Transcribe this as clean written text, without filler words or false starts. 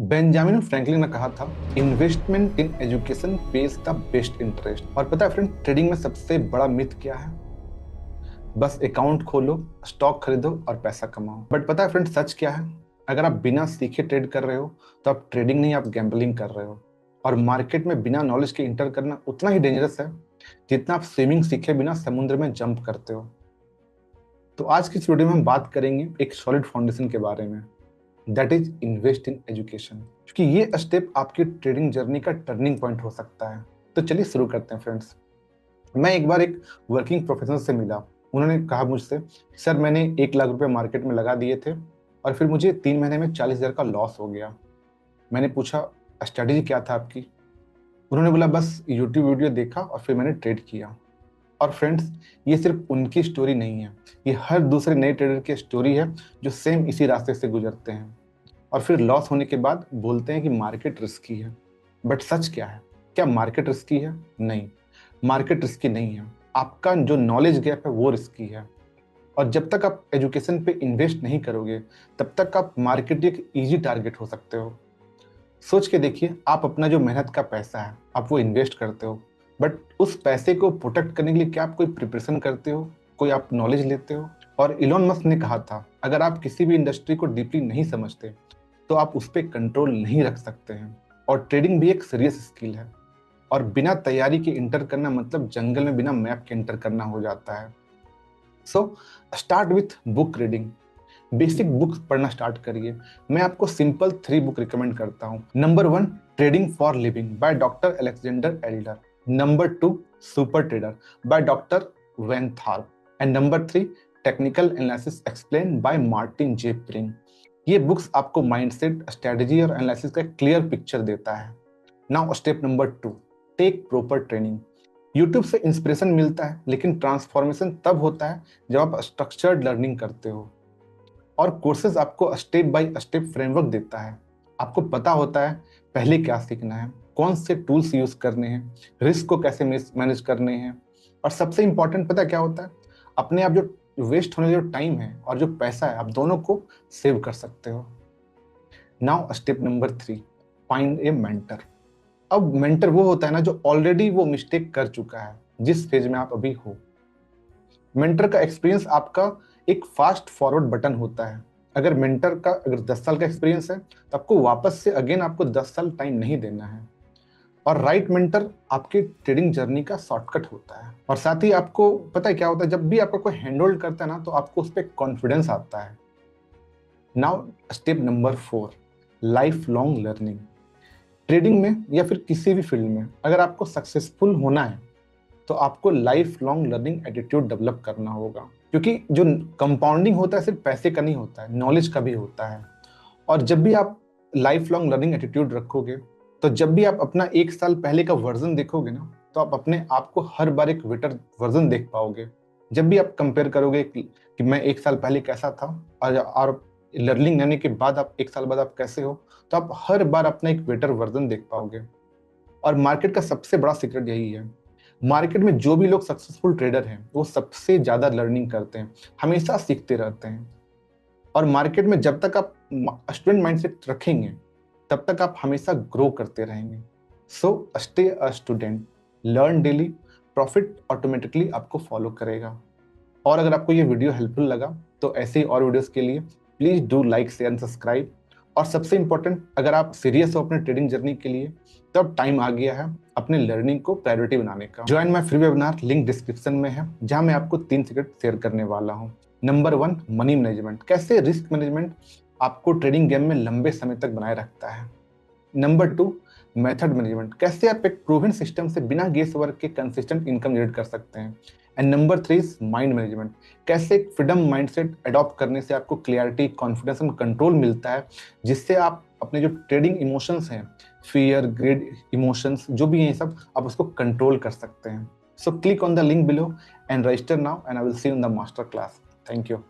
Benjamin Franklin ने कहा था, investment in education page the best interest. और पता है फ्रेंड, ट्रेडिंग में सबसे बड़ा मिथ क्या है? बस अकाउंट खोलो, स्टॉक खरीदो और पैसा कमाओ। बट पता है फ्रेंड, सच क्या है? अगर आप बिना सीखे ट्रेड कर रहे हो तो आप ट्रेडिंग नहीं, आप गैम्बलिंग कर रहे हो। और मार्केट में बिना नॉलेज के इंटर करना उतना ही डेंजरस है जितना आप स्विमिंग सीखे बिना समुद्र में जंप करते हो। तो आज की इस वीडियो में हम बात करेंगे एक सॉलिड फाउंडेशन के बारे में, that is invest in education, क्योंकि ये स्टेप आपकी ट्रेडिंग जर्नी का टर्निंग पॉइंट हो सकता है। तो चलिए शुरू करते हैं फ्रेंड्स। मैं एक बार एक वर्किंग प्रोफेशनल से मिला। उन्होंने कहा मुझसे, सर मैंने 1 लाख रुपए मार्केट में लगा दिए थे और फिर मुझे 3 महीने में 40,000 का लॉस हो गया। मैंने पूछा, स्ट्रैटेजी क्या था आपकी? उन्होंने बोला, बस यूट्यूब वीडियो देखा और फिर मैंने ट्रेड किया। और फ्रेंड्स, ये सिर्फ उनकी स्टोरी नहीं है, ये हर दूसरे नए ट्रेडर की स्टोरी है जो सेम इसी रास्ते से गुजरते हैं और फिर लॉस होने के बाद बोलते हैं कि मार्केट रिस्की है। बट सच क्या है? क्या मार्केट रिस्की है? नहीं, मार्केट रिस्की नहीं है। आपका जो नॉलेज गैप है वो रिस्की है। और जब तक आप एजुकेशन पे इन्वेस्ट नहीं करोगे तब तक आप मार्केट एक इजी टारगेट हो सकते हो। सोच के देखिए, आप अपना जो मेहनत का पैसा है आप वो इन्वेस्ट करते हो, बट उस पैसे को प्रोटेक्ट करने के लिए क्या आप कोई प्रिपरेशन करते हो, कोई आप नॉलेज लेते हो? और इलॉन मस्क ने कहा था, अगर आप किसी भी इंडस्ट्री को डीपली नहीं समझते तो आप उस पर कंट्रोल नहीं रख सकते हैं। और ट्रेडिंग भी एक सीरियस स्किल है और बिना तैयारी के इंटर करना मतलब जंगल में बिना मैप के इंटर करना हो जाता है। So start with book reading. Basic books पढ़ना स्टार्ट करिए। मैं आपको सिंपल 3 बुक रिकमेंड करता हूँ। Number 1, trading for living by doctor Alexander Elder. Number 2, super trader by doctor Van Tharp. And number 3, technical analysis explain by Martin J Pring. ये books आपको mindset, strategy और analysis का clear picture देता है। Now step number 2, take proper training. YouTube से inspiration मिलता है लेकिन ट्रांसफॉर्मेशन तब होता है जब आप स्ट्रक्चर्ड लर्निंग करते हो। और कोर्सेज आपको स्टेप बाय स्टेप फ्रेमवर्क देता है। आपको पता होता है पहले क्या सीखना है, कौन से टूल्स यूज करने हैं, रिस्क को कैसे मैनेज करने हैं, और सबसे इंपॉर्टेंट पता क्या होता है? अपने आप जो वेस्ट होने जो टाइम है और जो पैसा है, आप दोनों को सेव कर सकते हो। नाउ स्टेप नंबर 3, फाइंड ए मेंटर। अब मेंटर वो होता है ना जो ऑलरेडी वो मिस्टेक कर चुका है जिस फेज में आप अभी हो। मेंटर का एक्सपीरियंस आपका एक फास्ट फॉरवर्ड बटन होता है। अगर मेंटर का अगर 10 साल का एक्सपीरियंस है तो आपको वापस से अगेन आपको 10 साल टाइम नहीं देना है। और राइट मेंटर आपकी ट्रेडिंग जर्नी का शॉर्टकट होता है। और साथ ही आपको पता है क्या होता है, जब भी आपका कोई हैंड होल्ड करता है ना तो आपको उस पर कॉन्फिडेंस आता है। Now step number 4, life long learning. Trading में या फिर किसी भी फील्ड में अगर आपको सक्सेसफुल होना है तो आपको life long learning attitude develop करना होगा, क्योंकि जो कंपाउंडिंग होता है सिर्फ पैसे का नहीं होता है, नॉलेज का भी होता है। और जब भी आप लाइफ लॉन्ग लर्निंग एटीट्यूड रखोगे तो जब भी आप अपना 1 साल पहले का वर्जन देखोगे ना तो आप अपने आप को हर बार एक बेटर वर्जन देख पाओगे। जब भी आप कंपेयर करोगे कि मैं 1 साल पहले कैसा था और लर्निंग लेने के बाद आप 1 साल बाद आप कैसे हो, तो आप हर बार अपना एक बेटर वर्जन देख पाओगे। और मार्केट का सबसे बड़ा सीक्रेट यही है, मार्केट में जो भी लोग सक्सेसफुल ट्रेडर हैं वो सबसे ज्यादा लर्निंग करते हैं, हमेशा सीखते रहते हैं। और मार्केट में जब तक आप स्टूडेंट माइंडसेट रखेंगे तब तक आप हमेशा ग्रो करते रहेंगे। So stay a student, learn daily, profit automatically आपको फॉलो करेगा। और अगर आपको ये वीडियो हेल्पफुल लगा तो ऐसे ही और वीडियोस के लिए please do like, share and subscribe. और सबसे इंपॉर्टेंट, अगर आप सीरियस हो अपने ट्रेडिंग जर्नी के लिए तो अब टाइम आ गया है अपने लर्निंग को प्रायोरिटी बनाने का। Join my free webinar, link description में है, जहां मैं आपको 3 सीक्रेट शेयर करने वाला हूं। नंबर 1, मनी मैनेजमेंट, कैसे रिस्क मैनेजमेंट आपको ट्रेडिंग गेम में लंबे समय तक बनाए रखता है। नंबर 2, मेथड मैनेजमेंट, कैसे आप एक प्रूवन सिस्टम से बिना गेस वर्क के कंसिस्टेंट इनकम जनरेट कर सकते हैं। And number 3 is mind management, कैसे एक फ्रीडम माइंडसेट अडॉप्ट करने से आपको क्लियरिटी, कॉन्फिडेंस एंड कंट्रोल मिलता है, जिससे आप अपने जो ट्रेडिंग इमोशंस हैं, फियर, ग्रेड इमोशंस जो भी हैं सब, आप उसको कंट्रोल कर सकते हैं। So click on the link below and register now and I will see you in the master class. Thank you.